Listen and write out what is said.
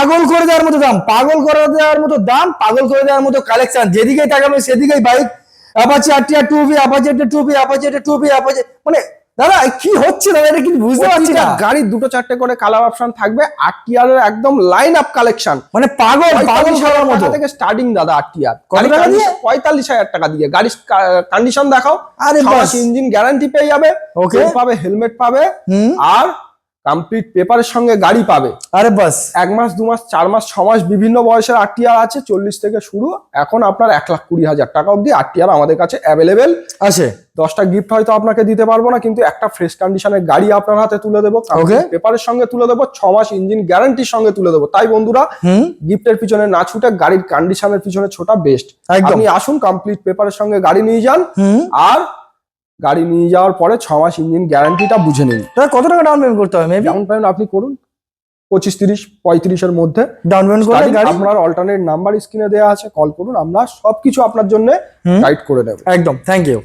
পাগল করে দেওয়ার মতো দাম, পাগল করে দেওয়ার মতো দাম, পাগল করে দেওয়ার মতো কালেকশন। যেদিকেই তাকাবে সেদিকেই bike. Apache RTR 2V, Apache 2V, Apache 2V, Apache, মানে দাদা কি হচ্ছে দাদা, এটা কি বুঝতে পারছি না। গাড়ির দুটো চারটে করে কালার অপশন থাকবে। আরটিআর এর একদম লাইন আপ কালেকশন, মানে পাগল পাগল করার মতো থেকে স্টার্টিং দাদা। আরটিআর কত টাকা দিয়ে? 45,000 টাকা দিয়ে। গাড়ির কন্ডিশন দেখাও। আরে বাস, ইঞ্জিন গ্যারান্টি পেয়ে যাবে, ওকে পাবে, হেলমেট পাবে, আর কমপ্লিট পেপারের সঙ্গে গাড়ি পাবে। আরে বাস, 1 মাস 2 মাস 4 মাস 6 মাস বিভিন্ন বয়সের আরটিআর আছে, 40 থেকে শুরু। এখন আপনার 1,20,000 টাকা অবধি আরটিআর আমাদের কাছে অ্যাভেলেবেল আছে। 10টা গিফট হয়তো আপনাকে দিতে পারবো না, কিন্তু একটা ফ্রেশ কন্ডিশনের গাড়ি আপনার হাতে তুলে দেবো, পেপারের সঙ্গে তুলে দেবো, 6 মাস ইঞ্জিন গ্যারান্টির সঙ্গে তুলে দেবো। তাই বন্ধুরা, গিফটের পিছনে না ছুটে গাড়ির কন্ডিশনের পিছনে ছোটা বেস্ট। আপনি আসুন, কমপ্লিট পেপারের সঙ্গে গাড়ি নিয়ে যান, আর গাড়ি নিয়ে যাওয়ার পরে 6 মাস ইঞ্জিন গ্যারান্টিটা বুঝে নিন। কত টাকা ডাউন পেমেন্ট করতে হবে? মেবি ডাউন পেমেন্ট আপনি করুন 25, 30, 35 এর মধ্যে ডাউন পেমেন্ট করে গাড়ি। আপনার অল্টারনেট নাম্বার স্ক্রিনে দেওয়া আছে, কল করুন, আমরা সবকিছু আপনার জন্য গাইড করে দেব। একদম, থ্যাংক ইউ।